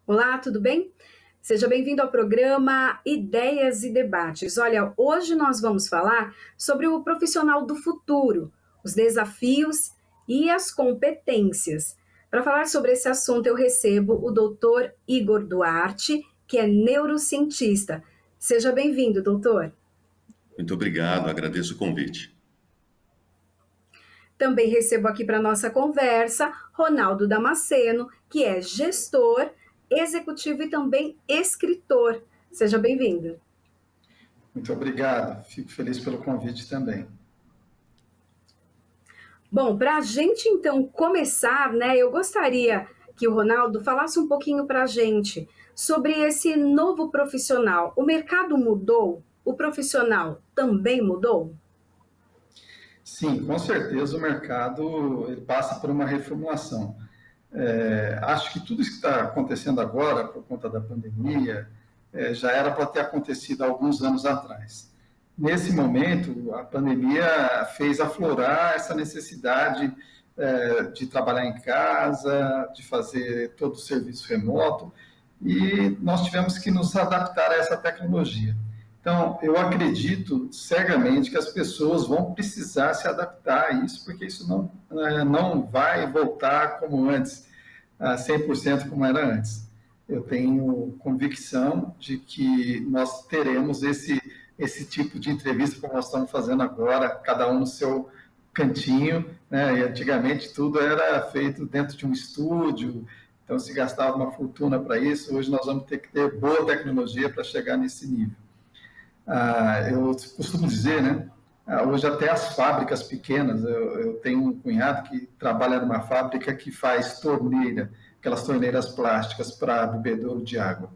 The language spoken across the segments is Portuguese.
Olá, tudo bem? Seja bem-vindo ao programa Ideias e Debates. Olha, hoje nós vamos falar sobre o profissional do futuro, os desafios e as competências. Para falar sobre esse assunto, eu recebo o doutor Igor Duarte, que é neurocientista. Seja bem-vindo, doutor. Muito obrigado, agradeço o convite. Também recebo aqui para nossa conversa Ronaldo Damasceno, que é gestor, executivo e também escritor. Seja bem-vindo. Muito obrigado, fico feliz pelo convite também. Bom, para a gente então começar, né, eu gostaria que o Ronaldo falasse um pouquinho para a gente sobre esse novo profissional. O mercado mudou? O profissional também mudou? Sim, com certeza o mercado ele passa por uma reformulação. Acho que tudo isso que está acontecendo agora, por conta da pandemia, já era para ter acontecido há alguns anos atrás. Nesse momento, a pandemia fez aflorar essa necessidade de trabalhar em casa, de fazer todo o serviço remoto, e nós tivemos que nos adaptar a essa tecnologia. Então, eu acredito cegamente que as pessoas vão precisar se adaptar a isso, porque isso não vai voltar como antes, a 100% como era antes. Eu tenho convicção de que nós teremos esse tipo de entrevista como nós estamos fazendo agora, cada um no seu cantinho, né? E antigamente tudo era feito dentro de um estúdio, então se gastava uma fortuna para isso. Hoje nós vamos ter que ter boa tecnologia para chegar nesse nível. Eu costumo dizer, né? Hoje até as fábricas pequenas, eu tenho um cunhado que trabalha numa fábrica que faz torneira, aquelas torneiras plásticas para bebedouro de água.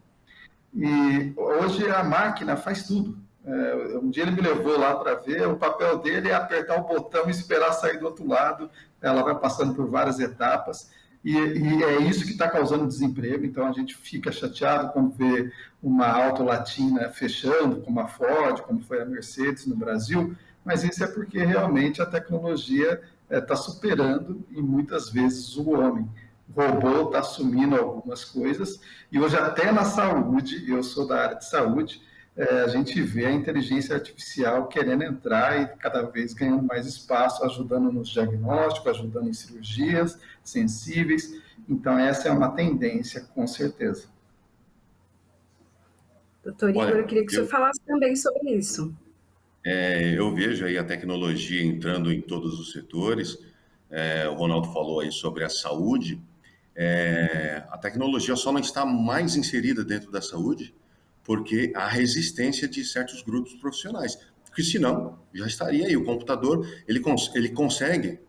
E hoje a máquina faz tudo. Um dia ele me levou lá para ver, o papel dele é apertar o botão e esperar sair do outro lado, ela vai passando por várias etapas, e é isso que está causando desemprego, então a gente fica chateado quando vê uma Auto Latina fechando, como a Ford, como foi a Mercedes no Brasil, mas isso é porque realmente a tecnologia está superando, e muitas vezes, o homem. O robô está assumindo algumas coisas, e hoje até na saúde, eu sou da área de saúde, a gente vê a inteligência artificial querendo entrar e cada vez ganhando mais espaço, ajudando nos diagnósticos, ajudando em cirurgias sensíveis. Então, essa é uma tendência, com certeza. Doutor Igor, eu Olha, queria que o senhor eu, falasse também sobre isso. eu vejo aí a tecnologia entrando em todos os setores. O Ronaldo falou aí sobre a saúde. A tecnologia só não está mais inserida dentro da saúde porque há resistência de certos grupos profissionais. Porque senão já estaria aí. O computador ele consegue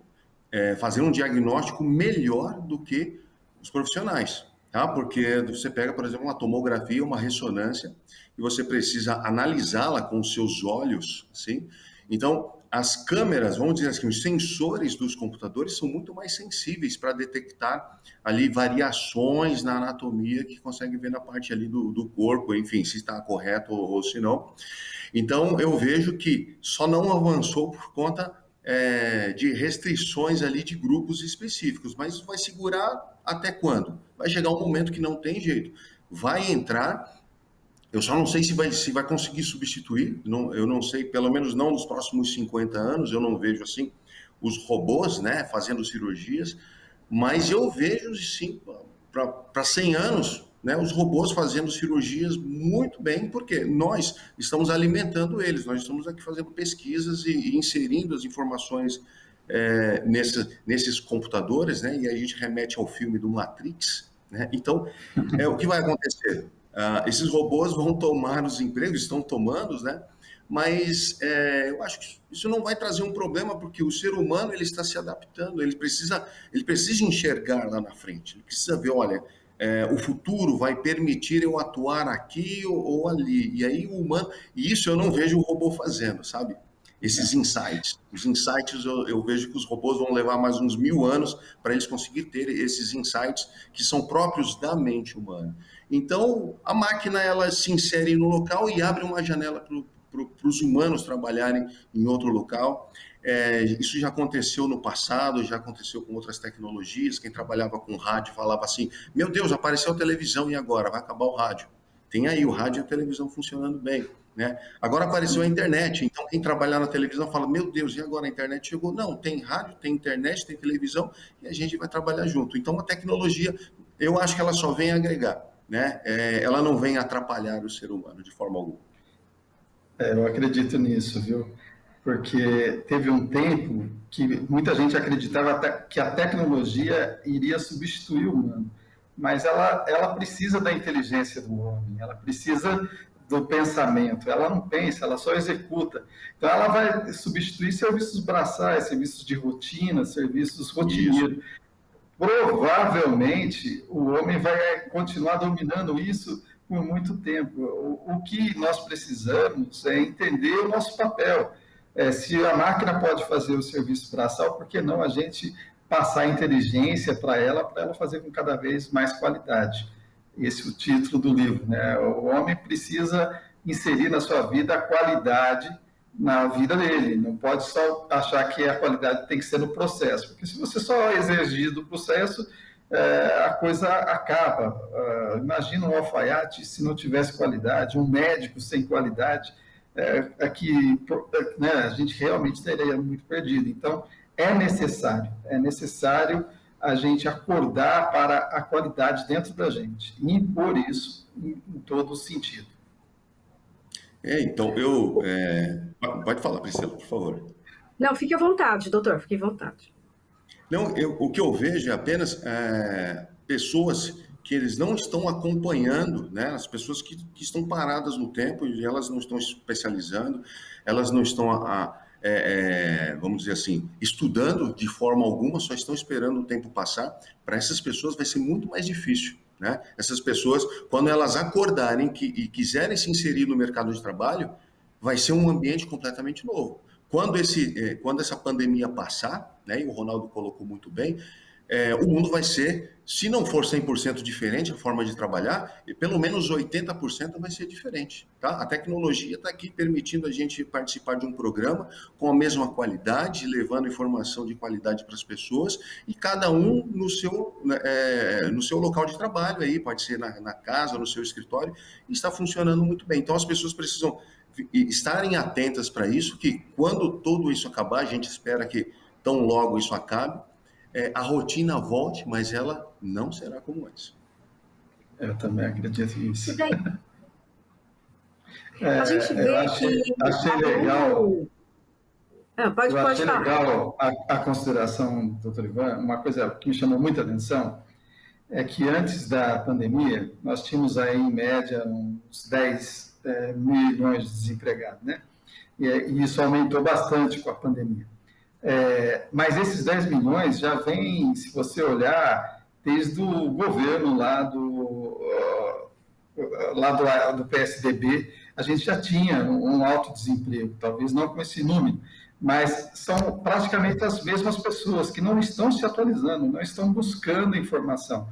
fazer um diagnóstico melhor do que os profissionais, tá? Porque você pega, por exemplo, uma tomografia, uma ressonância, e você precisa analisá-la com os seus olhos, assim. Então, as câmeras, vamos dizer assim, os sensores dos computadores são muito mais sensíveis para detectar ali variações na anatomia que consegue ver na parte ali do corpo, enfim, se está correto ou se não. Então, eu vejo que só não avançou por conta de restrições ali de grupos específicos, mas vai segurar até quando? Vai chegar um momento que não tem jeito. Vai entrar, eu só não sei se vai conseguir substituir, não, eu não sei, pelo menos não nos próximos 50 anos, eu não vejo assim os robôs, né, fazendo cirurgias, mas eu vejo sim para 100 anos, né, os robôs fazendo cirurgias muito bem, porque nós estamos alimentando eles, nós estamos aqui fazendo pesquisas e inserindo as informações nesses computadores, né, e a gente remete ao filme do Matrix, né, então o que vai acontecer? Esses robôs vão tomar os empregos, estão tomando, né? Mas eu acho que isso não vai trazer um problema, porque o ser humano ele está se adaptando, ele precisa enxergar lá na frente, ele precisa ver, olha, o futuro vai permitir eu atuar aqui ou ali, e aí o humano, e isso eu não vejo o robô fazendo, sabe? Esses insights. Os insights eu vejo que os robôs vão levar mais uns 1000 anos para eles conseguirem ter esses insights que são próprios da mente humana. Então, a máquina ela se insere no local e abre uma janela os humanos trabalharem em outro local. Isso já aconteceu no passado, já aconteceu com outras tecnologias. Quem trabalhava com rádio falava assim, meu Deus, apareceu a televisão e agora? Vai acabar o rádio. Tem aí o rádio e a televisão funcionando bem, né? Agora apareceu a internet, então quem trabalhar na televisão fala, meu Deus, e agora a internet chegou? Não, tem rádio, tem internet, tem televisão e a gente vai trabalhar junto. Então a tecnologia, eu acho que ela só vem agregar, né? Ela não vem atrapalhar o ser humano de forma alguma. Eu acredito nisso, viu? Porque teve um tempo que muita gente acreditava que a tecnologia iria substituir o humano, mas ela precisa da inteligência do homem, ela precisa do pensamento, ela não pensa, ela só executa. Então, ela vai substituir serviços braçais, serviços de rotina, serviços rotineiros. Isso. Provavelmente, o homem vai continuar dominando isso por muito tempo. O que nós precisamos é entender o nosso papel. Se a máquina pode fazer o serviço braçal, por que não a gente passar inteligência para ela fazer com cada vez mais qualidade? Esse é o título do livro, né? O homem precisa inserir na sua vida a qualidade na vida dele. Não pode só achar que a qualidade tem que ser no processo, porque se você só exigir do processo, a coisa acaba. Imagina um alfaiate se não tivesse qualidade, um médico sem qualidade, né, a gente realmente estaria muito perdido. Então, é necessário a gente acordar para a qualidade dentro da gente e impor isso em todo sentido. Então, pode falar, Priscila, por favor. Não, fique à vontade, doutor, fique à vontade. Não, o que eu vejo é apenas pessoas que eles não estão acompanhando, né? As pessoas que estão paradas no tempo e elas não estão especializando, elas não estão, vamos dizer assim, estudando de forma alguma, só estão esperando o tempo passar. Para essas pessoas vai ser muito mais difícil, né? Essas pessoas, quando elas acordarem e quiserem se inserir no mercado de trabalho, vai ser um ambiente completamente novo. Quando essa pandemia passar, né, e o Ronaldo colocou muito bem, o mundo vai ser, se não for 100% diferente a forma de trabalhar, pelo menos 80% vai ser diferente. Tá? A tecnologia está aqui permitindo a gente participar de um programa com a mesma qualidade, levando informação de qualidade para as pessoas, e cada um no seu local de trabalho, aí, pode ser na casa, no seu escritório, e está funcionando muito bem. Então as pessoas precisam estarem atentas para isso, que quando tudo isso acabar, a gente espera que tão logo isso acabe, a rotina volte, mas ela não será como antes. Eu também acredito nisso. A gente vê achei legal. Pode falar. Legal a consideração do doutor Ivan. Uma coisa que me chamou muita atenção é que antes da pandemia, nós tínhamos aí, em média, uns 10 milhões de desempregados, né? E isso aumentou bastante com a pandemia. Mas esses 10 milhões já vêm, se você olhar, desde o governo lá do PSDB, a gente já tinha um alto desemprego, talvez não com esse número, mas são praticamente as mesmas pessoas que não estão se atualizando, não estão buscando informação.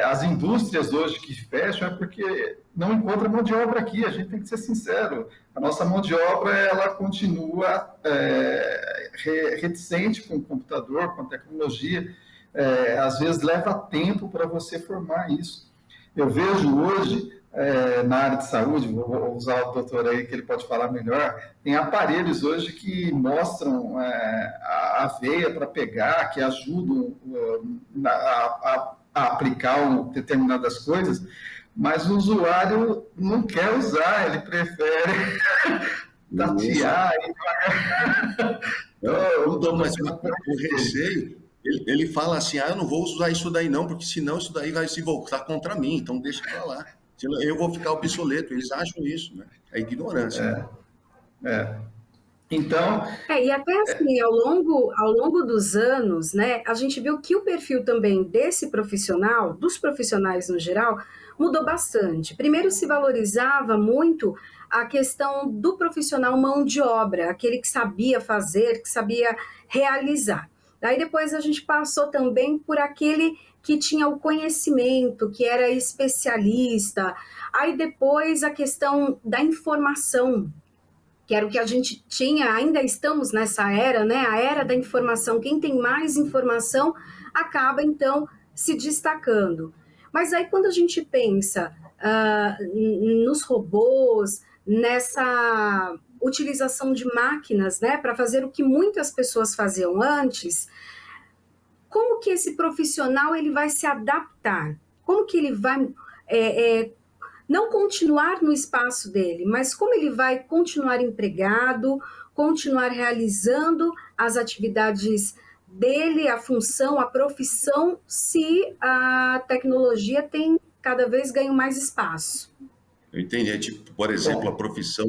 As indústrias hoje que fecham é porque não encontra mão de obra aqui, a gente tem que ser sincero. A nossa mão de obra, ela continua reticente com o computador, com a tecnologia. Às vezes leva tempo para você formar isso. Eu vejo hoje, na área de saúde, vou usar o doutor aí que ele pode falar melhor, tem aparelhos hoje que mostram a veia para pegar, que ajudam a aplicar determinadas coisas, mas o usuário não quer usar, ele prefere tatear e pagar. Mas o receio, ele fala assim, eu não vou usar isso daí não, porque senão isso daí vai se voltar contra mim, então deixa pra lá. Eu vou ficar obsoleto, eles acham isso, né? É ignorância. Então... e até assim, ao longo dos anos, né, a gente viu que o perfil também desse profissional, dos profissionais no geral, mudou bastante. Primeiro se valorizava muito a questão do profissional mão de obra, aquele que sabia fazer, que sabia realizar. Daí depois a gente passou também por aquele que tinha o conhecimento, que era especialista. Aí depois a questão da informação, que era o que a gente tinha, ainda estamos nessa era, né? A era da informação. Quem tem mais informação acaba, então, se destacando. Mas aí, quando a gente pensa nos robôs, nessa utilização de máquinas, né, para fazer o que muitas pessoas faziam antes, como que esse profissional ele vai se adaptar? Como que ele vai não continuar no espaço dele, mas como ele vai continuar empregado, continuar realizando as atividades dele, a função, a profissão, se a tecnologia tem cada vez ganho mais espaço? Eu entendi. É tipo, por exemplo, a Bom, profissão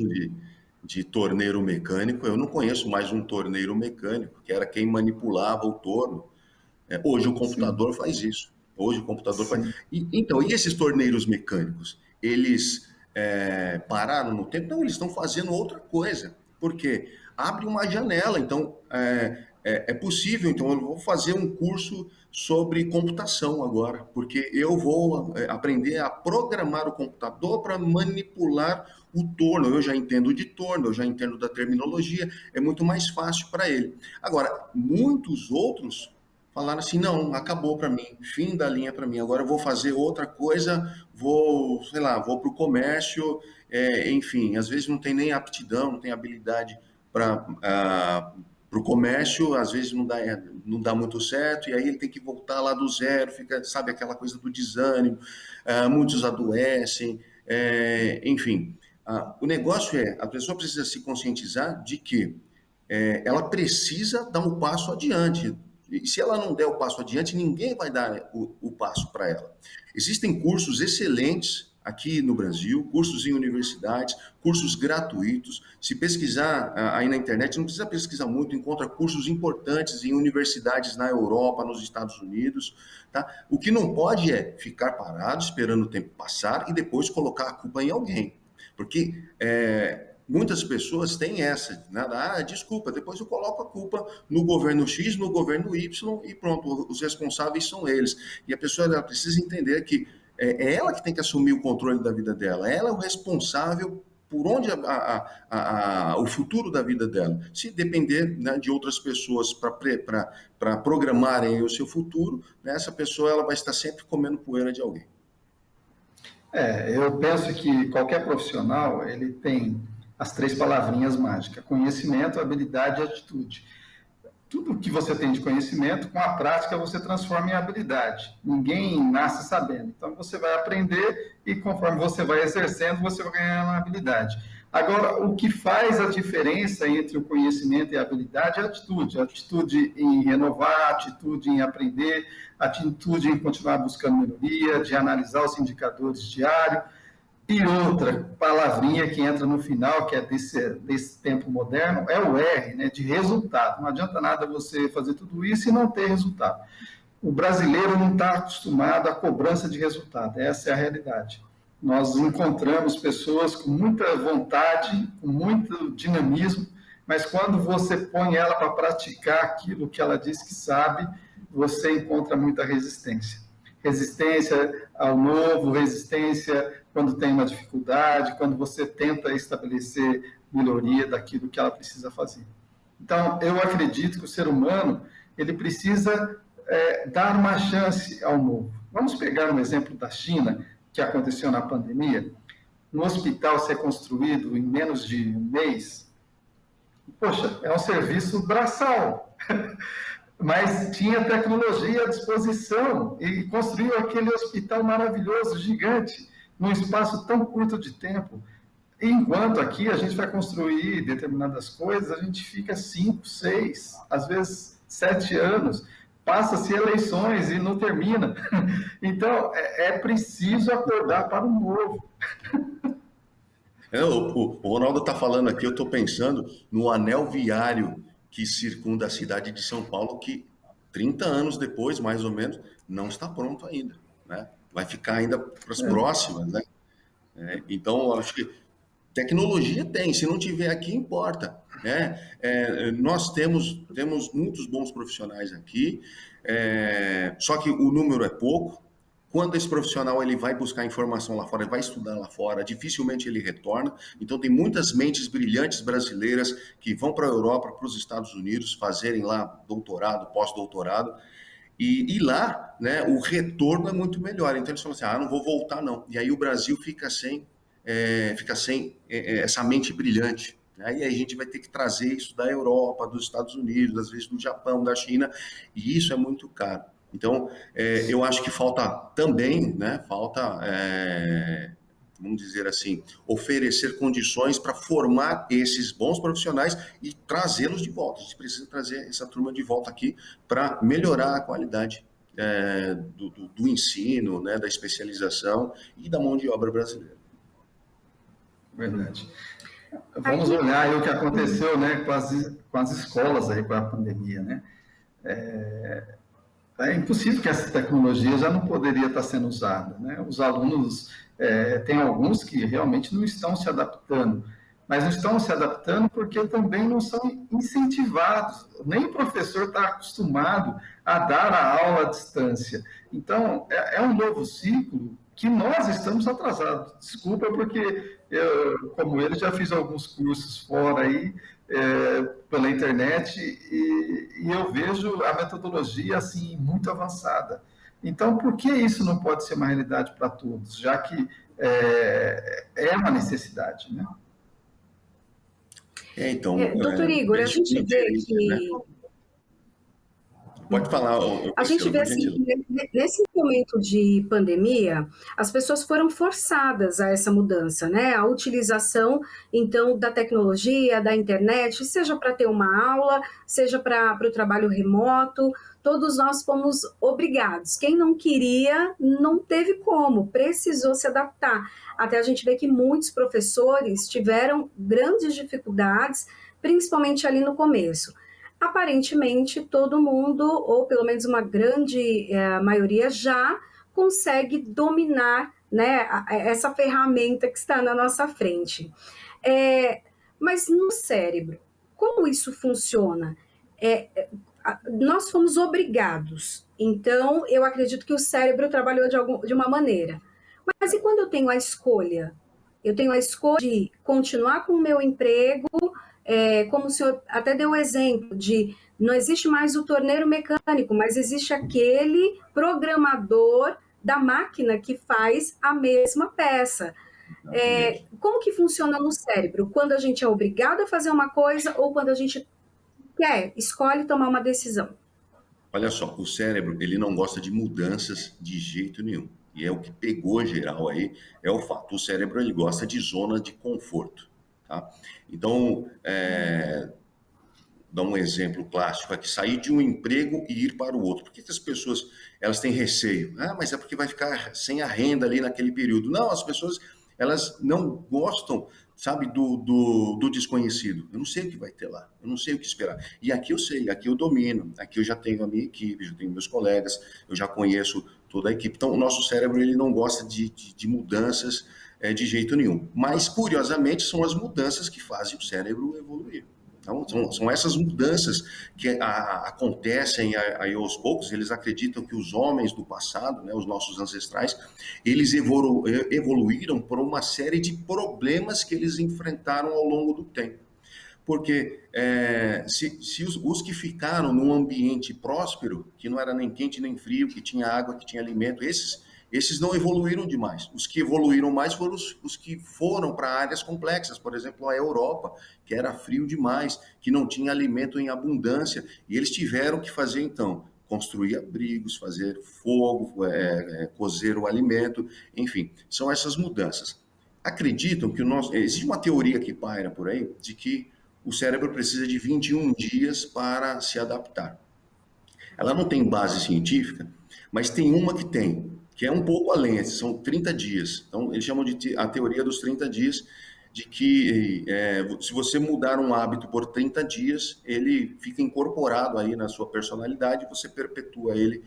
de torneiro mecânico. Eu não conheço mais um torneiro mecânico, que era quem manipulava o torno. Hoje o sim, computador faz isso. Hoje o computador faz. sim. Então, e esses torneiros mecânicos? Eles pararam no tempo? Não, eles estão fazendo outra coisa. Por quê? Abre uma janela. Então, é possível. Então, eu vou fazer um curso sobre computação agora, porque eu vou aprender a programar o computador para manipular o torno. Eu já entendo de torno, eu já entendo da terminologia, é muito mais fácil para ele. Agora, muitos outros falaram assim, não, acabou para mim, fim da linha para mim, agora eu vou fazer outra coisa, vou, sei lá, vou para o comércio, enfim, às vezes não tem nem aptidão, não tem habilidade para o comércio, às vezes não dá muito certo, e aí ele tem que voltar lá do zero, fica, sabe, aquela coisa do desânimo, muitos adoecem, enfim. O negócio a pessoa precisa se conscientizar de que ela precisa dar um passo adiante. E se ela não der o passo adiante, ninguém vai dar o passo para ela. Existem cursos excelentes aqui no Brasil, cursos em universidades, cursos gratuitos. Se pesquisar aí na internet, não precisa pesquisar muito, encontra cursos importantes em universidades na Europa, nos Estados Unidos. Tá? O que não pode é ficar parado, esperando o tempo passar e depois colocar a culpa em alguém. Porque muitas pessoas têm essa, né? Desculpa, depois eu coloco a culpa no governo X, no governo Y e pronto, os responsáveis são eles. E a pessoa ela precisa entender que é ela que tem que assumir o controle da vida dela, ela é o responsável por onde o futuro da vida dela. Se depender, né, de outras pessoas para programarem o seu futuro, né, essa pessoa ela vai estar sempre comendo poeira de alguém. Eu penso que qualquer profissional, ele tem as três palavrinhas mágicas: conhecimento, habilidade e atitude. Tudo que você tem de conhecimento, com a prática você transforma em habilidade. Ninguém nasce sabendo. Então você vai aprender e conforme você vai exercendo, você vai ganhando uma habilidade. Agora, o que faz a diferença entre o conhecimento e a habilidade é a atitude. A atitude em renovar, a atitude em aprender, a atitude em continuar buscando melhoria, de analisar os indicadores diários. E outra palavrinha que entra no final, que é desse tempo moderno, é o R, né, de resultado. Não adianta nada você fazer tudo isso e não ter resultado. O brasileiro não está acostumado à cobrança de resultado, essa é a realidade. Nós encontramos pessoas com muita vontade, com muito dinamismo, mas quando você põe ela para praticar aquilo que ela diz que sabe, você encontra muita resistência. Resistência ao novo, resistência quando tem uma dificuldade, quando você tenta estabelecer melhoria daquilo que ela precisa fazer. Então, eu acredito que o ser humano ele precisa dar uma chance ao novo. Vamos pegar um exemplo da China, que aconteceu na pandemia. Um hospital ser construído em menos de um mês, poxa, é um serviço braçal, mas tinha tecnologia à disposição e construiu aquele hospital maravilhoso, gigante, num espaço tão curto de tempo. Enquanto aqui a gente vai construir determinadas coisas, a gente fica 5, 6, às vezes 7 anos, passa-se eleições e não termina. Então, é preciso acordar para o novo. O Ronaldo está falando aqui, eu estou pensando no anel viário que circunda a cidade de São Paulo, que 30 anos depois, mais ou menos, não está pronto ainda, né? Vai ficar ainda para as próximas, né? Então, eu acho que tecnologia tem, se não tiver aqui, importa, né? Nós temos muitos bons profissionais aqui, só que o número é pouco, Quando esse profissional ele vai buscar informação lá fora, ele vai estudar lá fora, dificilmente ele retorna. Então, tem muitas mentes brilhantes brasileiras que vão para a Europa, para os Estados Unidos, fazerem lá doutorado, pós-doutorado, e lá, né, o retorno é muito melhor. Então, eles falam assim, não vou voltar, não. E aí o Brasil fica sem essa mente brilhante. Aí a gente vai ter que trazer isso da Europa, dos Estados Unidos, às vezes do Japão, da China, e isso é muito caro. Então, eu acho que falta também, né, vamos dizer assim, oferecer condições para formar esses bons profissionais e trazê-los de volta. A gente precisa trazer essa turma de volta aqui para melhorar a qualidade do ensino, né, da especialização e da mão de obra brasileira. Verdade. Vamos olhar aí o que aconteceu, né, com as escolas aí com a pandemia, né? É impossível que essa tecnologia já não poderia estar sendo usada, né? Os alunos, tem alguns que realmente não estão se adaptando, mas não estão se adaptando porque também não são incentivados, nem o professor está acostumado a dar a aula à distância. Então, é um novo ciclo que nós estamos atrasados. Desculpa, porque eu, como ele, já fiz alguns cursos fora aí, pela internet, e eu vejo a metodologia assim muito avançada. Então, por que isso não pode ser uma realidade para todos, já que é uma necessidade, né? Então, doutor Igor, a gente vê que... Né? Pode falar. A gente vê assim, que nesse momento de pandemia, as pessoas foram forçadas a essa mudança, né? A utilização, então, da tecnologia, da internet, seja para ter uma aula, seja para o trabalho remoto, todos nós fomos obrigados. Quem não queria, não teve como, precisou se adaptar. Até a gente vê que muitos professores tiveram grandes dificuldades, principalmente ali no começo. Aparentemente, todo mundo, ou pelo menos uma grande maioria, já consegue dominar, né, essa ferramenta que está na nossa frente. Mas no cérebro, como isso funciona? Nós fomos obrigados, então eu acredito que o cérebro trabalhou de uma maneira. Mas e quando eu tenho a escolha? Eu tenho a escolha de continuar com o meu emprego, como o senhor até deu o exemplo de não existe mais o torneiro mecânico, mas existe aquele programador da máquina que faz a mesma peça. Como que funciona no cérebro? Quando a gente é obrigado a fazer uma coisa ou quando a gente escolhe tomar uma decisão? Olha só, o cérebro, ele não gosta de mudanças de jeito nenhum. E é o que pegou geral aí, é o fato. O cérebro, ele gosta de zona de conforto. Tá? Então, dar um exemplo clássico aqui, sair de um emprego e ir para o outro. Por que as pessoas elas têm receio? Mas é porque vai ficar sem a renda ali naquele período. Não, as pessoas elas não gostam, sabe, do desconhecido. Eu não sei o que vai ter lá, eu não sei o que esperar. E aqui eu sei, aqui eu domino, aqui eu já tenho a minha equipe, já tenho meus colegas, eu já conheço toda a equipe. Então, o nosso cérebro ele não gosta de mudanças de jeito nenhum. Mas, curiosamente, são as mudanças que fazem o cérebro evoluir. Então, são essas mudanças que acontecem aí aos poucos. Eles acreditam que os homens do passado, né, os nossos ancestrais, eles evoluíram por uma série de problemas que eles enfrentaram ao longo do tempo. Porque se os que ficaram num ambiente próspero, que não era nem quente nem frio, que tinha água, que tinha alimento, esses não evoluíram demais. Os que evoluíram mais foram os que foram para áreas complexas, por exemplo, a Europa, que era frio demais, que não tinha alimento em abundância, e eles tiveram que fazer, então, construir abrigos, fazer fogo, cozer o alimento, enfim, são essas mudanças. Acreditam que existe uma teoria que paira por aí, de que o cérebro precisa de 21 dias para se adaptar. Ela não tem base científica, mas tem uma que é um pouco além, são 30 dias. Então, eles chamam de a teoria dos 30 dias, de que se você mudar um hábito por 30 dias, ele fica incorporado aí na sua personalidade e você perpetua ele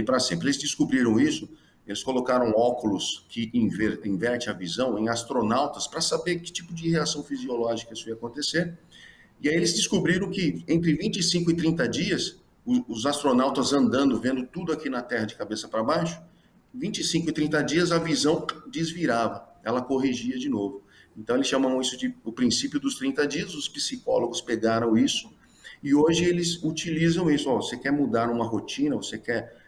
para sempre. Eles descobriram isso, eles colocaram óculos que inverte a visão em astronautas para saber que tipo de reação fisiológica isso ia acontecer. E aí eles descobriram que entre 25 e 30 dias, os astronautas andando, vendo tudo aqui na Terra de cabeça para baixo, 25 e 30 dias a visão desvirava, ela corrigia de novo. Então eles chamam isso de o princípio dos 30 dias, os psicólogos pegaram isso e hoje eles utilizam isso. Ó, você quer mudar uma rotina, você quer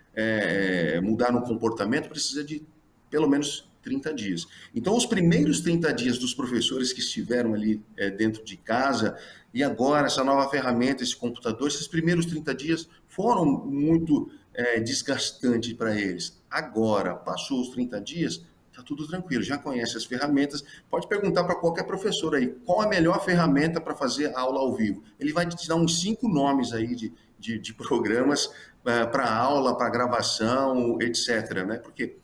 mudar no comportamento, precisa de pelo menos 30 dias. Então, os primeiros 30 dias dos professores que estiveram ali dentro de casa, e agora essa nova ferramenta, esse computador, esses primeiros 30 dias foram muito desgastantes para eles. Agora, passou os 30 dias, está tudo tranquilo, já conhece as ferramentas. Pode perguntar para qualquer professor aí, qual a melhor ferramenta para fazer aula ao vivo? Ele vai te dar uns 5 nomes aí de programas para aula, para gravação, etc. Né? Porque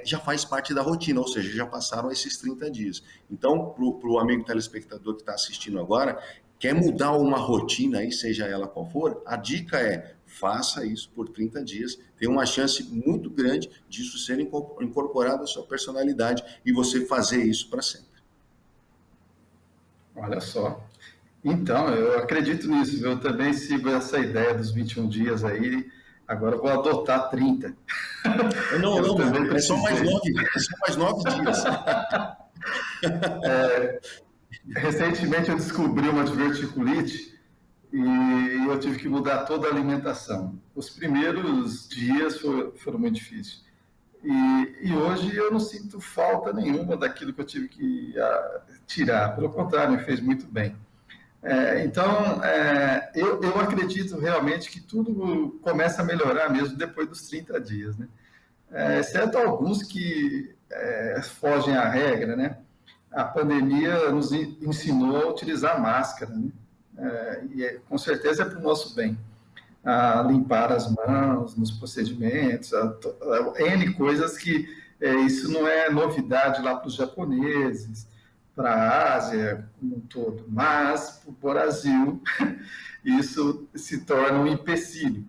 já faz parte da rotina, ou seja, já passaram esses 30 dias. Então, para o amigo telespectador que está assistindo agora, quer mudar uma rotina aí, seja ela qual for, a dica é faça isso por 30 dias, tem uma chance muito grande disso ser incorporado à sua personalidade e você fazer isso para sempre. Olha só. Então, eu acredito nisso, eu também sigo essa ideia dos 21 dias aí, agora eu vou adotar 30. Não, Eu também é só mais precisei. 9 dias. Recentemente eu descobri uma diverticulite e eu tive que mudar toda a alimentação. Os primeiros dias foram muito difíceis. E hoje eu não sinto falta nenhuma daquilo que eu tive que tirar. Pelo contrário, me fez muito bem. Então, eu acredito realmente que tudo começa a melhorar mesmo depois dos 30 dias, né? Exceto alguns que fogem à regra, né? A pandemia nos ensinou a utilizar máscara, né? Com certeza é para o nosso bem. A limpar as mãos nos procedimentos, N coisas que isso não é novidade lá para os japoneses, para a Ásia como um todo, mas para o Brasil isso se torna um empecilho.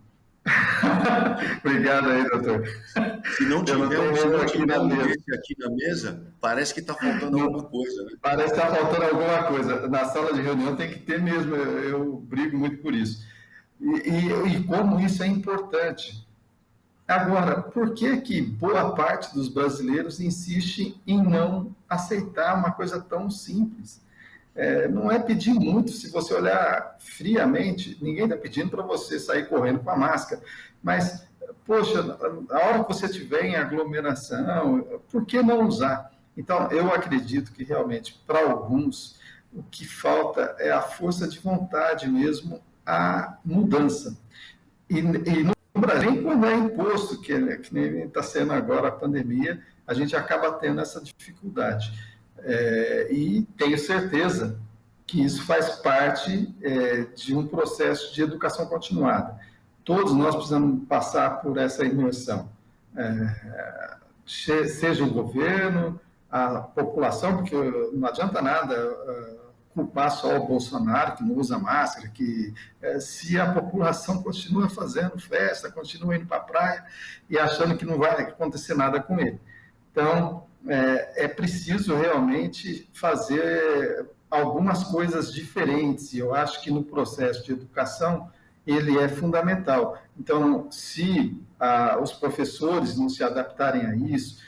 Obrigado aí, doutor. Se não Eu não tiver, tenho se mesmo não aqui tiver na um mesa. desse aqui na mesa, parece que está faltando alguma Não, coisa, né? parece que está faltando alguma coisa. Na sala de reunião tem que ter mesmo, eu brigo muito por isso. E como isso é importante. Agora, por que que boa parte dos brasileiros insiste em não aceitar uma coisa tão simples? Não é pedir muito, se você olhar friamente, ninguém está pedindo para você sair correndo com a máscara, mas, poxa, a hora que você estiver em aglomeração, por que não usar? Então, eu acredito que realmente, para alguns, o que falta é a força de vontade mesmo, a mudança. E no Brasil, nem quando é imposto, que nem está sendo agora a pandemia, a gente acaba tendo essa dificuldade. E tenho certeza que isso faz parte de um processo de educação continuada. Todos nós precisamos passar por essa imersão. Seja o governo, a população, porque não adianta nada culpar só o Bolsonaro, que não usa máscara, que se a população continua fazendo festa, continua indo para a praia e achando que não vai acontecer nada com ele. Então, é preciso realmente fazer algumas coisas diferentes, e eu acho que no processo de educação ele é fundamental. Então, se os professores não se adaptarem a isso,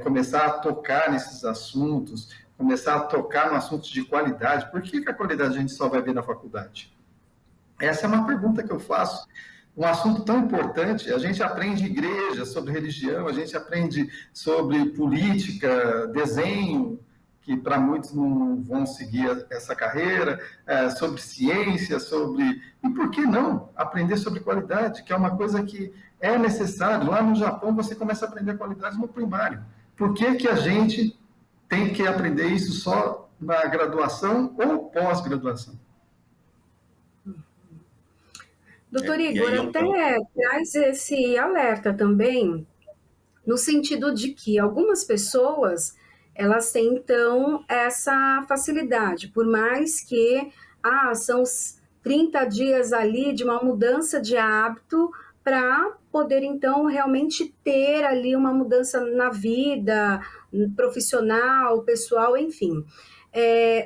começar a tocar nesses assuntos, começar a tocar no assunto de qualidade, por que a qualidade a gente só vai ver na faculdade? Essa é uma pergunta que eu faço. Um assunto tão importante, a gente aprende igreja, sobre religião, a gente aprende sobre política, desenho, que para muitos não vão seguir essa carreira, sobre ciência, E por que não aprender sobre qualidade, que é uma coisa que é necessário. Lá no Japão você começa a aprender qualidade no primário. Por que que a gente tem que aprender isso só na graduação ou pós-graduação? Doutor E Igor, aí até traz esse alerta também, no sentido de que algumas pessoas, elas têm, então, essa facilidade, por mais que, são os 30 dias ali de uma mudança de hábito para poder, então, realmente ter ali uma mudança na vida, profissional, pessoal, enfim.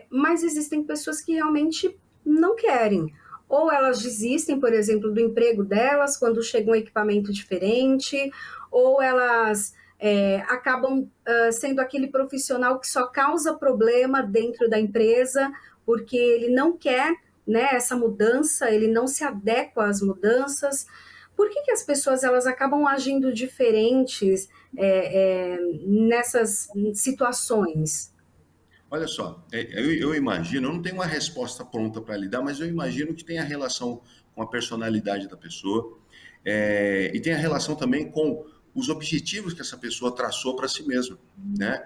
Mas existem pessoas que realmente não querem, ou elas desistem, por exemplo, do emprego delas quando chega um equipamento diferente, ou elas acabam sendo aquele profissional que só causa problema dentro da empresa, porque ele não quer, né, essa mudança, ele não se adequa às mudanças. Por que as pessoas elas acabam agindo diferentes nessas situações? Olha só, eu imagino, eu não tenho uma resposta pronta para lhe dar, mas eu imagino que tem a relação com a personalidade da pessoa, e tem a relação também com os objetivos que essa pessoa traçou para si mesma, né?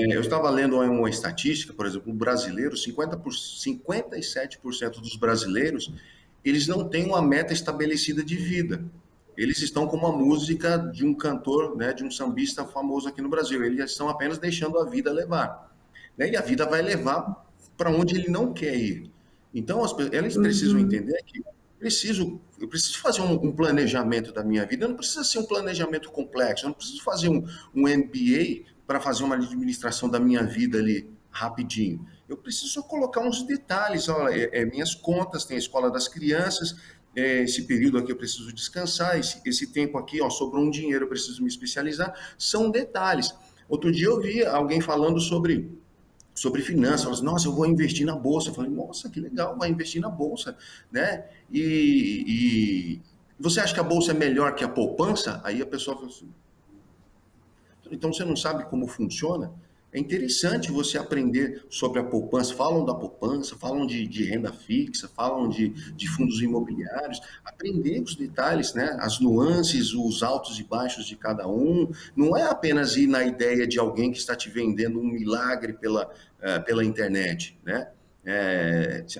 Eu estava lendo uma estatística, por exemplo, o brasileiro, 57% dos brasileiros, eles não têm uma meta estabelecida de vida. Eles estão como a música de um cantor, né, de um sambista famoso aqui no Brasil. Eles estão apenas deixando a vida levar, né? E a vida vai levar para onde ele não quer ir. Então, eles precisam Uhum. entender que eu preciso fazer um planejamento da minha vida. Não precisa ser um planejamento complexo. Eu não preciso fazer um MBA para fazer uma administração da minha vida ali rapidinho. Eu preciso só colocar uns detalhes. Olha, minhas contas, tem a escola das crianças, esse período aqui eu preciso descansar, esse tempo aqui, ó, sobrou um dinheiro, eu preciso me especializar. São detalhes. Outro dia eu vi alguém falando sobre finanças, falou assim, nossa, eu vou investir na bolsa. Eu falei, nossa, que legal, vai investir na bolsa, né? E você acha que a bolsa é melhor que a poupança? Aí a pessoa falou assim, então você não sabe como funciona? É interessante você aprender sobre a poupança. Falam da poupança, falam de renda fixa, falam de fundos imobiliários. Aprender os detalhes, né? As nuances, os altos e baixos de cada um. Não é apenas ir na ideia de alguém que está te vendendo um milagre pela internet, né?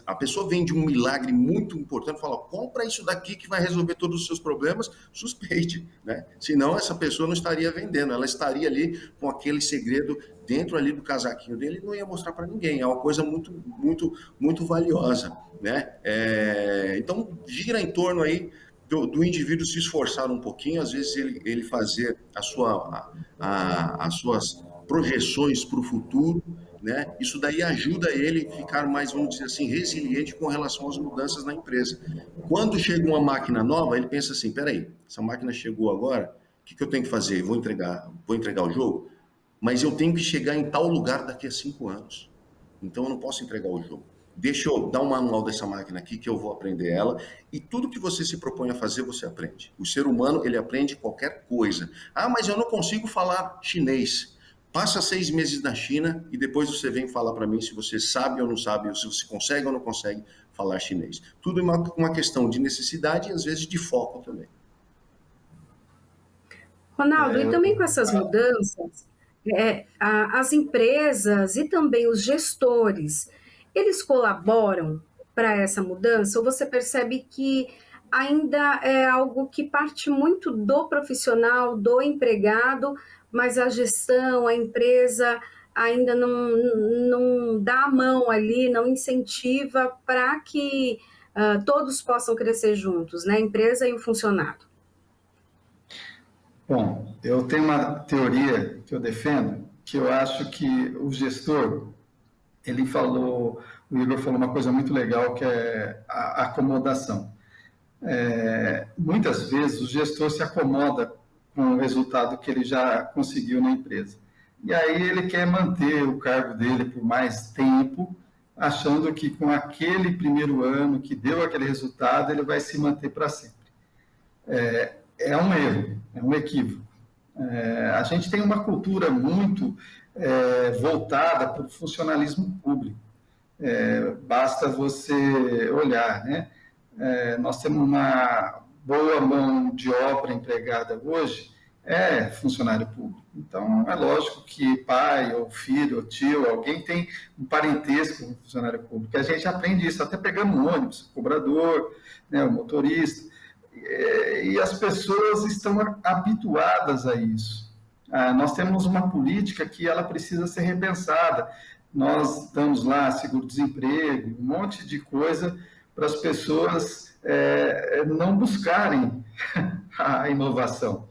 A pessoa vende um milagre muito importante, fala, compra isso daqui que vai resolver todos os seus problemas, suspeite, né? Senão essa pessoa não estaria vendendo, ela estaria ali com aquele segredo dentro ali do casaquinho dele e não ia mostrar para ninguém. É uma coisa muito, muito, muito valiosa, né? Então gira em torno aí do indivíduo se esforçar um pouquinho, às vezes ele fazer as suas projeções para o futuro, né? Isso daí ajuda ele a ficar mais, vamos dizer assim, resiliente com relação às mudanças na empresa. Quando chega uma máquina nova, ele pensa assim, peraí, essa máquina chegou agora, o que eu tenho que fazer? Vou entregar o jogo? Mas eu tenho que chegar em tal lugar daqui a 5 anos. Então eu não posso entregar o jogo. Deixa eu dar um manual dessa máquina aqui que eu vou aprender ela. E tudo que você se propõe a fazer, você aprende. O ser humano, ele aprende qualquer coisa. Ah, mas eu não consigo falar chinês. Passa 6 meses na China e depois você vem falar para mim se você sabe ou não sabe, ou se você consegue ou não consegue falar chinês. Tudo é uma questão de necessidade e às vezes de foco também. Ronaldo, e É, também com essas mudanças, as empresas e também os gestores, eles colaboram para essa mudança? Ou você percebe que ainda é algo que parte muito do profissional, do empregado, mas a gestão, a empresa ainda não dá a mão ali, não incentiva para que todos possam crescer juntos, né? A empresa e o funcionário. bom, eu tenho uma teoria que eu defendo, que eu acho que o gestor, o Igor falou uma coisa muito legal, que é a acomodação. Muitas vezes o gestor se acomoda com o resultado que ele já conseguiu na empresa. E aí ele quer manter o cargo dele por mais tempo, achando que com aquele primeiro ano que deu aquele resultado, ele vai se manter para sempre. É um erro, é um equívoco. A gente tem uma cultura muito voltada para o funcionalismo público. Basta você olhar, né? Nós temos uma boa mão de obra empregada hoje, funcionário público. Então, é lógico que pai, ou filho, ou tio, alguém tem um parentesco com o funcionário público. A gente aprende isso até pegando um ônibus, o cobrador, né, o motorista. E as pessoas estão habituadas a isso. Nós temos uma política que ela precisa ser repensada. Nós damos lá seguro-desemprego, um monte de coisa para as pessoas não buscarem a inovação.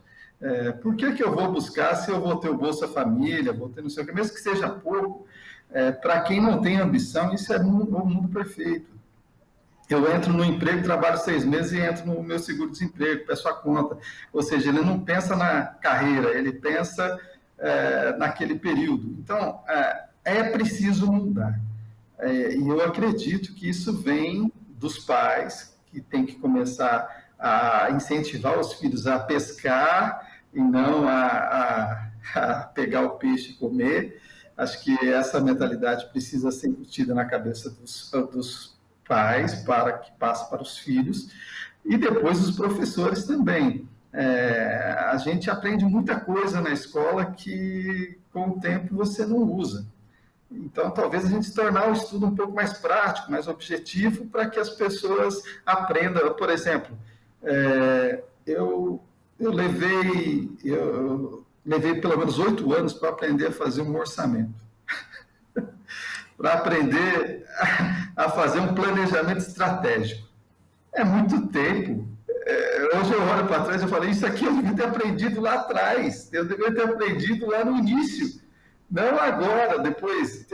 Por que eu vou buscar se eu vou ter o Bolsa Família, vou ter não sei o que, mesmo que seja pouco, para quem não tem ambição, isso é o mundo perfeito. eu entro no emprego, trabalho 6 meses e entro no meu seguro-desemprego, peço a conta. Ou seja, ele não pensa na carreira, ele pensa naquele período. Então, é preciso mudar. E eu acredito que isso vem dos pais, que tem que começar a incentivar os filhos a pescar e não a pegar o peixe e comer. Acho que essa mentalidade precisa ser incutida na cabeça dos pais para que passe para os filhos e depois os professores também. A gente aprende muita coisa na escola que com o tempo você não usa. Então, talvez a gente tornar o estudo um pouco mais prático, mais objetivo, para que as pessoas aprendam. Por exemplo, eu levei pelo menos 8 anos para aprender a fazer um orçamento, para aprender a fazer um planejamento estratégico. É muito tempo. Hoje eu olho para trás e falei, isso aqui eu devia ter aprendido lá atrás, eu devia ter aprendido lá no início. Não agora, depois.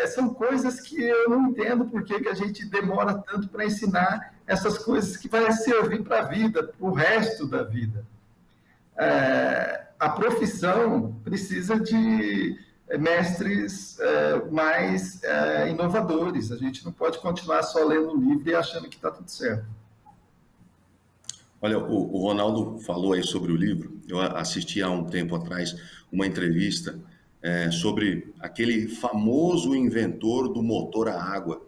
São coisas que eu não entendo por que a gente demora tanto para ensinar essas coisas que vai servir para a vida, para o resto da vida. A profissão precisa de mestres mais inovadores. A gente não pode continuar só lendo o livro e achando que está tudo certo. Olha, o Ronaldo falou aí sobre o livro. Eu assisti há um tempo atrás uma entrevista sobre aquele famoso inventor do motor a água.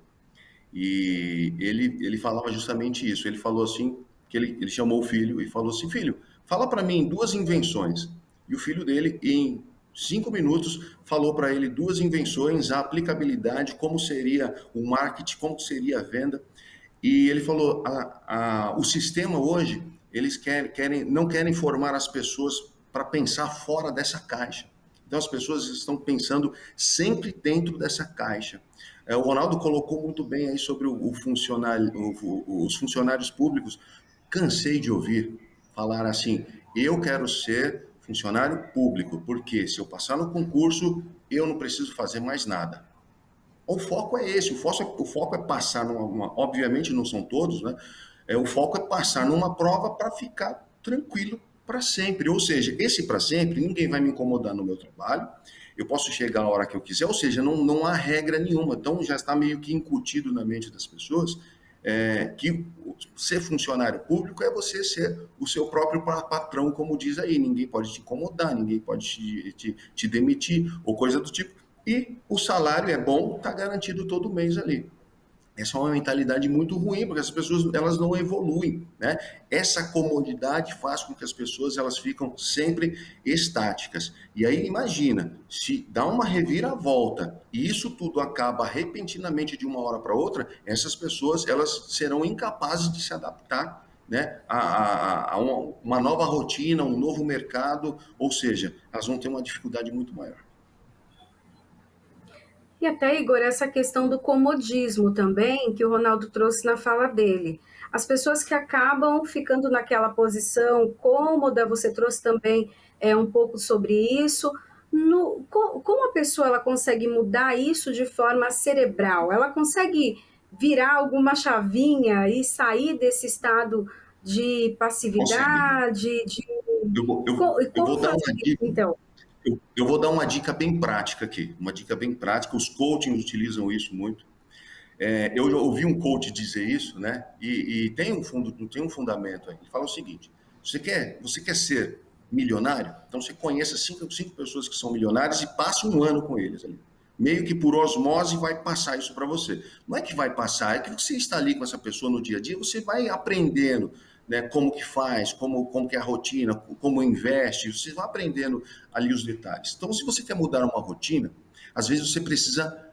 E ele falava justamente isso. Ele falou assim, que ele chamou o filho e falou assim, filho, fala para mim 2 invenções. E o filho dele, em 5 minutos, falou para ele 2 invenções, a aplicabilidade, como seria o marketing, como seria a venda. E ele falou, o sistema hoje, eles não querem formar as pessoas para pensar fora dessa caixa. Então, as pessoas estão pensando sempre dentro dessa caixa. O Ronaldo colocou muito bem aí sobre os funcionários públicos. Cansei de ouvir falar assim, eu quero ser funcionário público, porque se eu passar no concurso, eu não preciso fazer mais nada. O foco é esse, o foco é passar obviamente não são todos, né? O foco é passar numa prova para ficar tranquilo para sempre. Ou seja, esse para sempre, ninguém vai me incomodar no meu trabalho, eu posso chegar a hora que eu quiser, ou seja, não há regra nenhuma. Então já está meio que incutido na mente das pessoas que ser funcionário público é você ser o seu próprio patrão, como diz aí. Ninguém pode te incomodar, ninguém pode te demitir ou coisa do tipo. E o salário é bom, está garantido todo mês ali. Essa é uma mentalidade muito ruim, porque as pessoas elas não evoluem, né? Essa comodidade faz com que as pessoas elas ficam sempre estáticas. E aí imagina, se dá uma reviravolta e isso tudo acaba repentinamente de uma hora para outra, essas pessoas elas serão incapazes de se adaptar, né, a uma nova rotina, um novo mercado, ou seja, elas vão ter uma dificuldade muito maior. E até, Igor, essa questão do comodismo também, que o Ronaldo trouxe na fala dele. As pessoas que acabam ficando naquela posição cômoda, você trouxe também um pouco sobre isso. Como a pessoa ela consegue mudar isso de forma cerebral? Ela consegue virar alguma chavinha e sair desse estado de passividade? Eu vou dar uma dica. Então? Eu vou dar uma dica bem prática aqui, uma dica bem prática, os coachings utilizam isso muito. Eu já ouvi um coach dizer isso, né? E tem um fundamento aí. Ele fala o seguinte, você quer ser milionário? Então você conheça cinco pessoas que são milionárias e passe um ano com eles ali. Meio que por osmose vai passar isso para você. Não é que vai passar, é que você está ali com essa pessoa no dia a dia, você vai aprendendo, né, como que faz, como que é a rotina, como investe, você vai aprendendo ali os detalhes. Então, se você quer mudar uma rotina, às vezes você precisa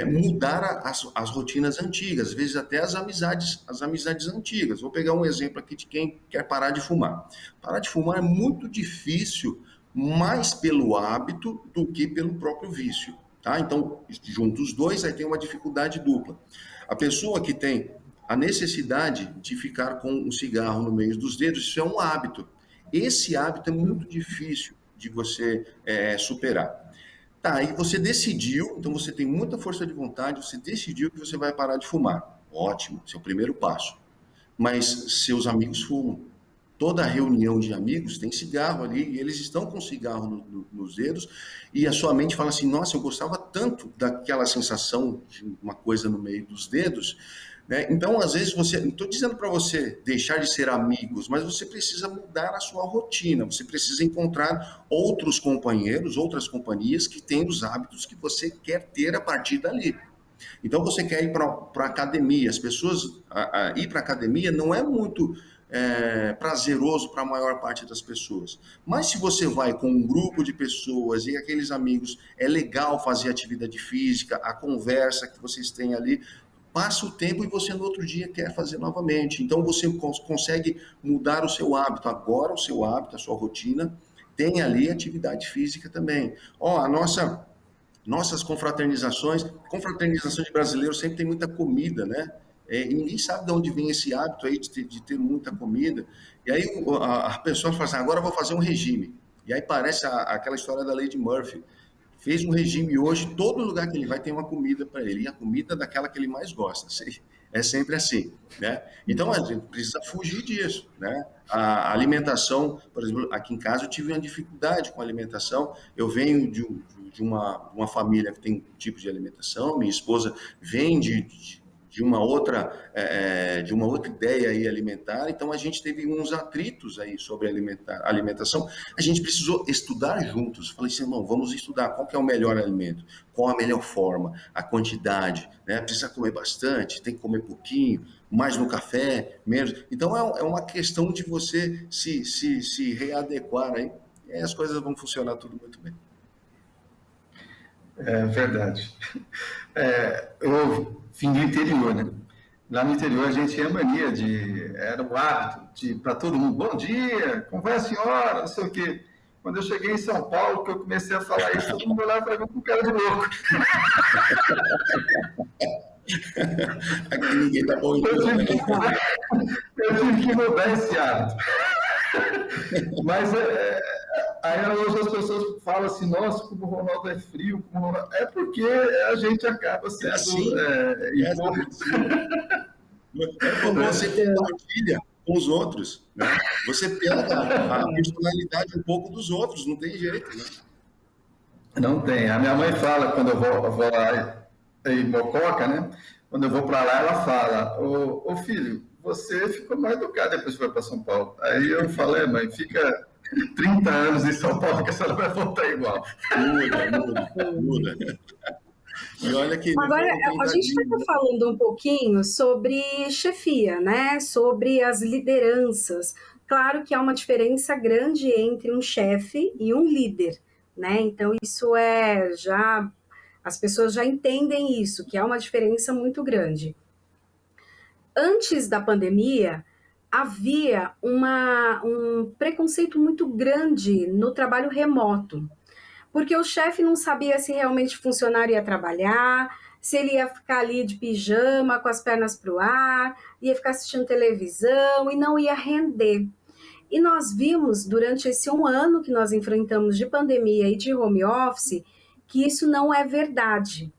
mudar as rotinas antigas, às vezes até as amizades antigas. Vou pegar um exemplo aqui de quem quer parar de fumar. Parar de fumar é muito difícil, mais pelo hábito do que pelo próprio vício. Tá? Então, junto os dois, aí tem uma dificuldade dupla. A pessoa que tem a necessidade de ficar com um cigarro no meio dos dedos, isso é um hábito. Esse hábito é muito difícil de você superar. Tá, e você decidiu, então você tem muita força de vontade, você decidiu que você vai parar de fumar. ótimo, esse é o primeiro passo. Mas seus amigos fumam. Toda reunião de amigos tem cigarro ali, e eles estão com cigarro nos dedos, e a sua mente fala assim, nossa, eu gostava tanto daquela sensação de uma coisa no meio dos dedos, né? Então, às vezes, não estou dizendo para você deixar de ser amigos, mas você precisa mudar a sua rotina, você precisa encontrar outros companheiros, outras companhias que têm os hábitos que você quer ter a partir dali. Então, você quer ir para a academia. As pessoas, ir para a academia não é muito prazeroso para a maior parte das pessoas. Mas se você vai com um grupo de pessoas e aqueles amigos, é legal fazer atividade física, a conversa que vocês têm ali, passa o tempo e você no outro dia quer fazer novamente. Então, você consegue mudar o seu hábito. Agora, o seu hábito, a sua rotina, tem ali atividade física também. Nossas confraternizações de brasileiros sempre tem muita comida, né? E ninguém sabe de onde vem esse hábito aí de ter muita comida. E aí a pessoa fala assim, agora eu vou fazer um regime. E aí parece aquela história da Lady Murphy. Fez um regime hoje, todo lugar que ele vai tem uma comida para ele. E a comida daquela que ele mais gosta. É sempre assim, né? Então a gente precisa fugir disso, né? A alimentação, por exemplo, aqui em casa eu tive uma dificuldade com a alimentação. Eu venho de uma família que tem um tipo de alimentação, minha esposa vem de uma outra ideia aí alimentar, então a gente teve uns atritos aí sobre alimentação, a gente precisou estudar juntos. Falei assim, irmão, vamos estudar qual que é o melhor alimento, qual a melhor forma, a quantidade, né? Precisa comer bastante, tem que comer pouquinho, mais no café, menos. Então é uma questão de você se readequar aí, e aí as coisas vão funcionar tudo muito bem. É verdade. Eu vim do interior, né? Lá no interior a gente tinha mania era o hábito de para todo mundo, bom dia, como vai a senhora, não sei o quê. Quando eu cheguei em São Paulo, que eu comecei a falar isso, todo mundo olhava para mim com cara de louco. Aqui ninguém tá bom. Eu tive que mudar esse hábito. Mas aí hoje as pessoas falam assim, nossa, como o Ronaldo é frio, é porque a gente acaba sendo Você compartilha com os outros, né? Você pega a personalidade um pouco dos outros, não tem jeito, né? Não tem. A minha mãe fala, quando eu vou lá em Mococa, né? Quando eu vou para lá, ela fala, ô filho, você ficou mais educado depois que foi para São Paulo. Aí eu falei, mãe, fica 30 anos em São Paulo que a senhora vai voltar igual. Muda. E olha que agora a gente vai estar falando um pouquinho sobre chefia, né? Sobre as lideranças. Claro que há uma diferença grande entre um chefe e um líder, né? Então isso as pessoas já entendem isso, que há uma diferença muito grande. Antes da pandemia, havia um preconceito muito grande no trabalho remoto, porque o chefe não sabia se realmente o funcionário ia trabalhar, se ele ia ficar ali de pijama, com as pernas para o ar, ia ficar assistindo televisão e não ia render. E nós vimos, durante esse 1 ano que nós enfrentamos de pandemia e de home office, que isso não é verdade.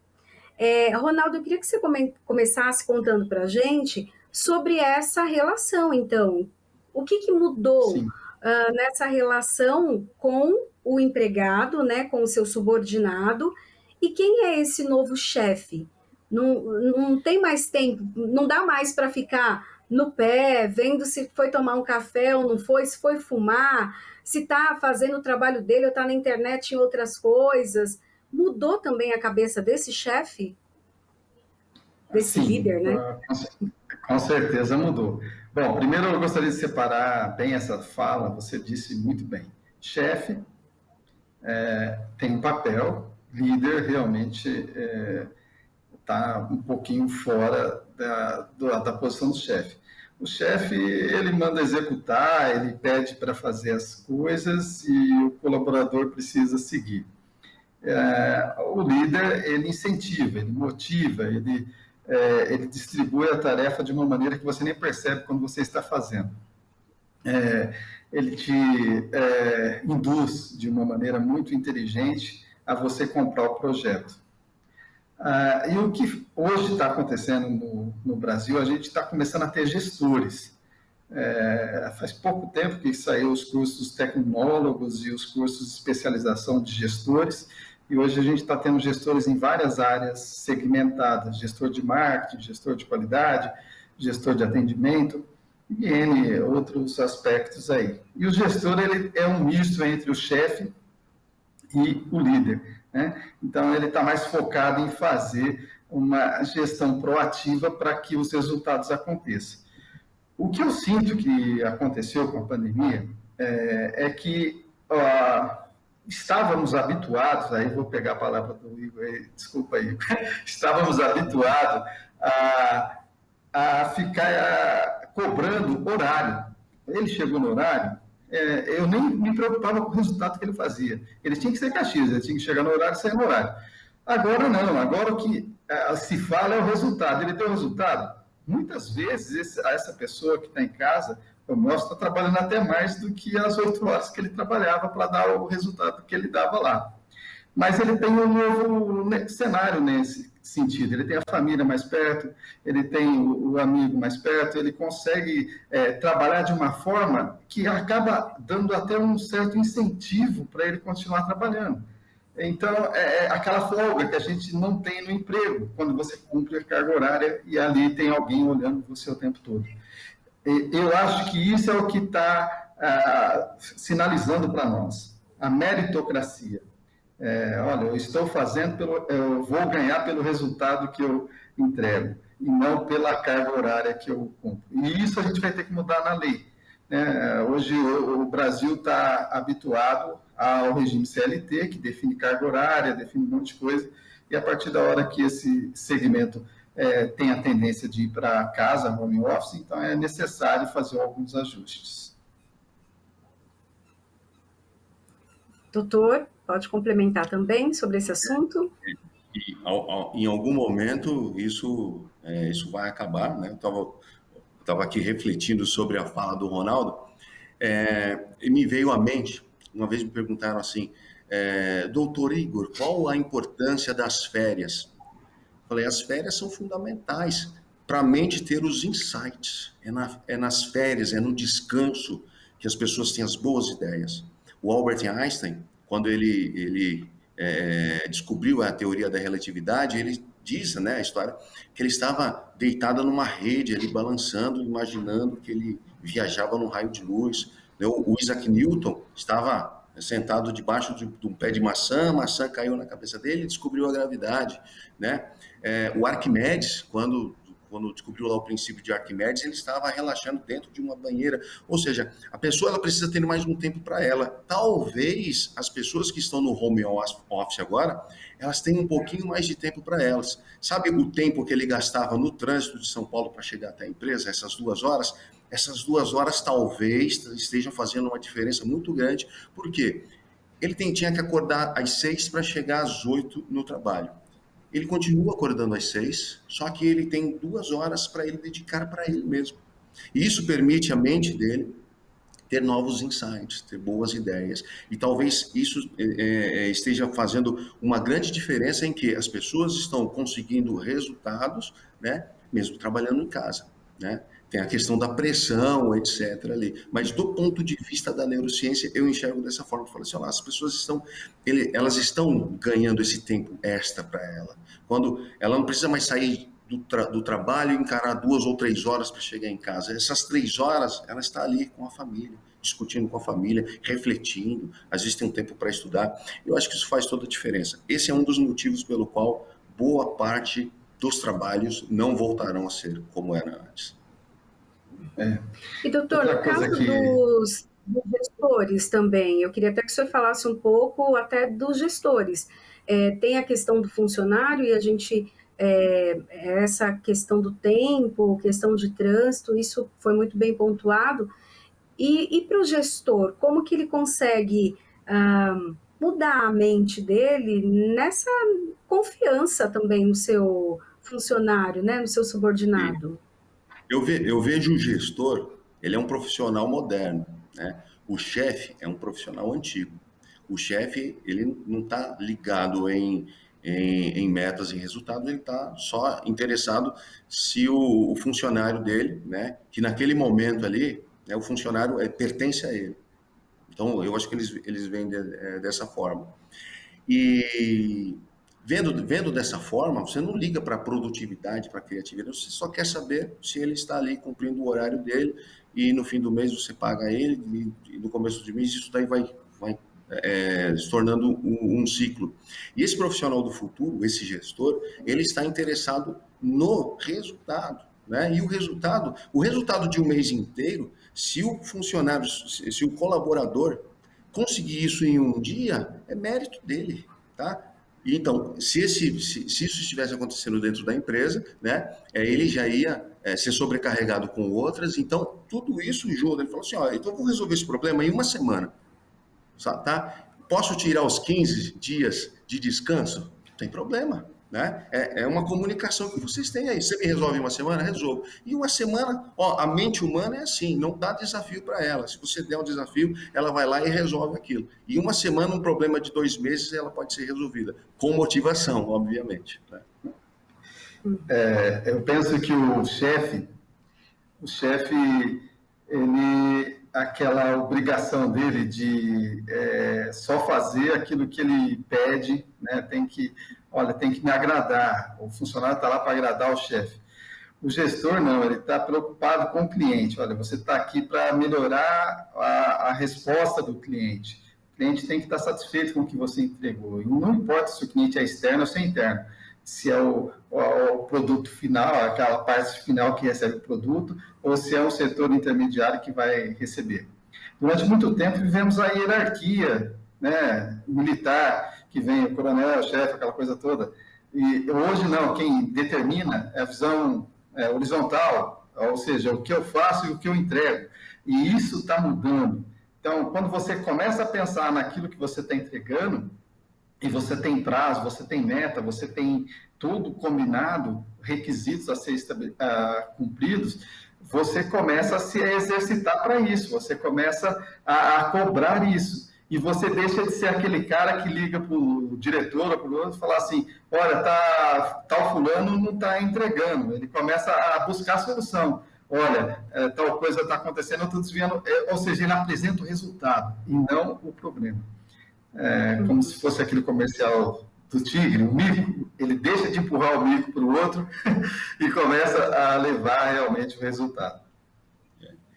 Ronaldo, eu queria que você começasse contando para a gente sobre essa relação, então. O que mudou nessa relação com o empregado, né, com o seu subordinado, e quem é esse novo chefe? Não tem mais tempo, não dá mais para ficar no pé, vendo se foi tomar um café ou não foi, se foi fumar, se está fazendo o trabalho dele ou está na internet em outras coisas. Mudou também a cabeça desse chefe? Desse líder, né? Com certeza mudou. Bom, primeiro eu gostaria de separar bem essa fala, você disse muito bem. Chefe tem um papel, líder realmente está um pouquinho fora da posição do chefe. O chefe, ele manda executar, ele pede para fazer as coisas e o colaborador precisa seguir. O líder, ele incentiva, ele motiva, ele distribui a tarefa de uma maneira que você nem percebe quando você está fazendo. Ele te induz de uma maneira muito inteligente a você comprar o projeto. E o que hoje está acontecendo no Brasil, a gente está começando a ter gestores. Faz pouco tempo que saiu os cursos tecnólogos e os cursos de especialização de gestores, e hoje a gente está tendo gestores em várias áreas segmentadas, gestor de marketing, gestor de qualidade, gestor de atendimento, e N outros aspectos aí. E o gestor, ele é um misto entre o chefe e o líder, né? Então, ele está mais focado em fazer uma gestão proativa para que os resultados aconteçam. O que eu sinto que aconteceu com a pandemia é que estávamos habituados, aí vou pegar a palavra do Igor, desculpa aí, estávamos habituados a ficar cobrando horário. Ele chegou no horário, eu nem me preocupava com o resultado que ele fazia. Ele tinha que ser Caxias, ele tinha que chegar no horário e sair no horário. Agora não, agora o que se fala é o resultado. Ele deu o resultado? Muitas vezes essa pessoa que está em casa, como nós, está trabalhando até mais do que as 8 horas que ele trabalhava para dar o resultado que ele dava lá. Mas ele tem um novo cenário nesse sentido. Ele tem a família mais perto, ele tem o amigo mais perto, ele consegue trabalhar de uma forma que acaba dando até um certo incentivo para ele continuar trabalhando. Então, aquela folga que a gente não tem no emprego, quando você cumpre a carga horária e ali tem alguém olhando você o tempo todo. Eu acho que isso é o que está sinalizando para nós, a meritocracia. Olha, eu estou fazendo, eu vou ganhar pelo resultado que eu entrego, e não pela carga horária que eu cumpro. E isso a gente vai ter que mudar na lei. Hoje o Brasil está habituado ao regime CLT, que define carga horária, define um monte de coisa, e a partir da hora que esse segmento tem a tendência de ir para casa, home office, então é necessário fazer alguns ajustes. Doutor, pode complementar também sobre esse assunto? Em algum momento isso vai acabar, né? Eu estava aqui refletindo sobre a fala do Ronaldo, e me veio à mente, uma vez me perguntaram assim, doutor Igor, qual a importância das férias? Falei, as férias são fundamentais para a mente ter os insights, nas férias, no descanso que as pessoas têm as boas ideias. O Albert Einstein, quando ele descobriu a teoria da relatividade, ele diz, né, a história, que ele estava deitado numa rede ali, balançando, imaginando que ele viajava num raio de luz. O Isaac Newton estava sentado debaixo de um pé de maçã, a maçã caiu na cabeça dele e descobriu a gravidade, né? O Arquimedes, quando descobriu lá o princípio de Arquimedes, ele estava relaxando dentro de uma banheira. Ou seja, a pessoa ela precisa ter mais um tempo para ela. Talvez as pessoas que estão no home office agora, elas tenham um pouquinho mais de tempo para elas. Sabe o tempo que ele gastava no trânsito de São Paulo para chegar até a empresa, essas 2 horas? Essas 2 horas talvez estejam fazendo uma diferença muito grande. Por quê? Ele tinha que acordar às 6 para chegar às 8 no trabalho. Ele continua acordando às 6, só que ele tem 2 horas para ele dedicar para ele mesmo. E isso permite à mente dele ter novos insights, ter boas ideias. E talvez isso esteja fazendo uma grande diferença em que as pessoas estão conseguindo resultados, né, mesmo trabalhando em casa, né? Tem a questão da pressão, etc. ali. Mas do ponto de vista da neurociência, eu enxergo dessa forma. Eu falo assim, as pessoas elas estão ganhando esse tempo extra para ela. Quando ela não precisa mais sair do trabalho e encarar 2 ou 3 horas para chegar em casa. Essas 3 horas, ela está ali com a família, discutindo com a família, refletindo, às vezes tem um tempo para estudar. Eu acho que isso faz toda a diferença. Esse é um dos motivos pelo qual boa parte dos trabalhos não voltarão a ser como era antes. E, doutor, no caso dos gestores também, eu queria até que o senhor falasse um pouco até dos gestores. Tem a questão do funcionário e a gente... essa questão do tempo, questão de trânsito, isso foi muito bem pontuado. E para o gestor, como que ele consegue mudar a mente dele nessa confiança também no seu funcionário, né, no seu subordinado? Eu vejo o gestor, ele é um profissional moderno, né? O chefe é um profissional antigo. O chefe, ele não está ligado em em metas e resultados, ele está só interessado se o funcionário dele, né, que naquele momento ali, né, o funcionário pertence a ele. Então, eu acho que eles veem dessa forma. E vendo dessa forma, você não liga para a produtividade, para a criatividade, você só quer saber se ele está ali cumprindo o horário dele e no fim do mês você paga ele e no começo do mês isso daí vai se tornando um ciclo. E esse profissional do futuro, esse gestor, ele está interessado no resultado, né? E o resultado de um mês inteiro, se o funcionário, se o colaborador conseguir isso em um dia, é mérito dele, tá? Então, se isso estivesse acontecendo dentro da empresa, né, ele já ia ser sobrecarregado com outras. Então, tudo isso junto. Ele falou assim: ó, então eu vou resolver esse problema em uma semana. Tá? Posso tirar os 15 dias de descanso? Não tem problema, né? É uma comunicação que vocês têm aí. Você me resolve em uma semana? Resolvo. E uma semana, ó, a mente humana é assim, não dá desafio para ela. Se você der um desafio, ela vai lá e resolve aquilo. E uma semana, um problema de 2 meses, ela pode ser resolvida. Com motivação, obviamente. Né? Eu penso que ele, aquela obrigação dele de só fazer aquilo que ele pede, né? Tem que me agradar. O funcionário está lá para agradar o chefe. O gestor não, ele está preocupado com o cliente. Olha, você está aqui para melhorar a resposta do cliente. O cliente tem que estar satisfeito com o que você entregou. E não importa se o cliente é externo ou se é interno. Se é o produto final, aquela parte final que recebe o produto, ou se é um setor intermediário que vai receber. Durante muito tempo vivemos a hierarquia, né, militar, que vem o coronel, o chefe, aquela coisa toda. E hoje não, quem determina é a visão horizontal, ou seja, o que eu faço e o que eu entrego. E isso está mudando. Então, quando você começa a pensar naquilo que você está entregando, e você tem prazo, você tem meta, você tem tudo combinado, requisitos a ser cumpridos, você começa a se exercitar para isso, você começa a cobrar isso. E você deixa de ser aquele cara que liga para o diretor ou para o outro e falar assim, olha, tal fulano não está entregando. Ele começa a buscar a solução. Olha, tal coisa está acontecendo, eu estou desviando. Ou seja, ele apresenta o resultado e não o problema. Como se fosse aquele comercial do tigre, o mico, ele deixa de empurrar o mico para o outro e começa a levar realmente o resultado.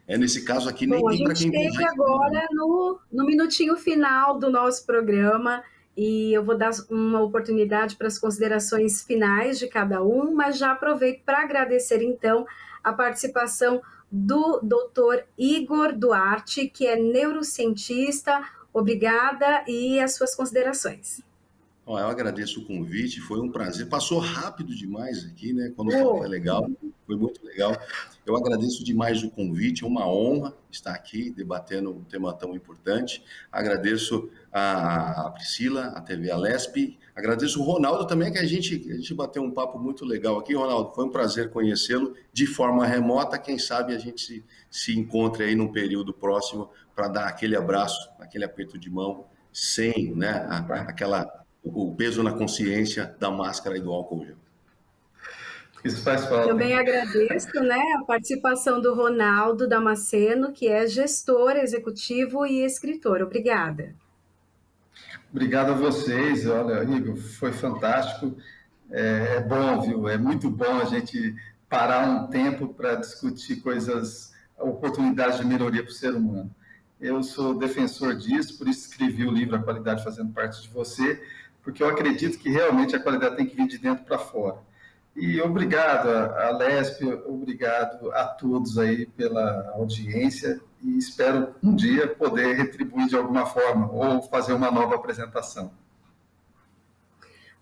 Nesse caso aqui, nem tem para quem pedir. A gente chega agora no minutinho final do nosso programa e eu vou dar uma oportunidade para as considerações finais de cada um, mas já aproveito para agradecer, então, a participação do Dr. Igor Duarte, que é neurocientista. Obrigada e as suas considerações. Eu agradeço o convite, foi um prazer. Passou rápido demais aqui, né? Quando o papo é legal, foi muito legal. Eu agradeço demais o convite, é uma honra estar aqui debatendo um tema tão importante. Agradeço a Priscila, a TV Alesp, agradeço o Ronaldo também, que a gente bateu um papo muito legal aqui. Ronaldo, foi um prazer conhecê-lo de forma remota. Quem sabe a gente se encontre aí num período próximo para dar aquele abraço, aquele aperto de mão, sem, né, o peso na consciência da máscara e do álcool gel. Isso faz falta. Também agradeço, né, a participação do Ronaldo Damasceno, que é gestor executivo e escritor. Obrigada. Obrigado a vocês. Olha, Igor, foi fantástico. É bom, viu? É muito bom a gente parar um tempo para discutir oportunidades de melhoria para o ser humano. Eu sou defensor disso, por isso escrevi o livro A Qualidade Fazendo Parte de Você, porque eu acredito que realmente a qualidade tem que vir de dentro para fora. E obrigado a Lesp, obrigado a todos aí pela audiência e espero um dia poder retribuir de alguma forma ou fazer uma nova apresentação.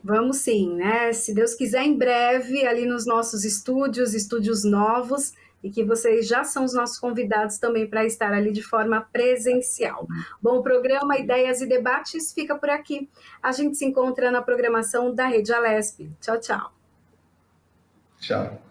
Vamos sim, né? Se Deus quiser, em breve, ali nos nossos estúdios novos, e que vocês já são os nossos convidados também para estar ali de forma presencial. Bom, o programa Ideias e Debates fica por aqui. A gente se encontra na programação da Rede Alesp. Tchau, tchau. Tchau.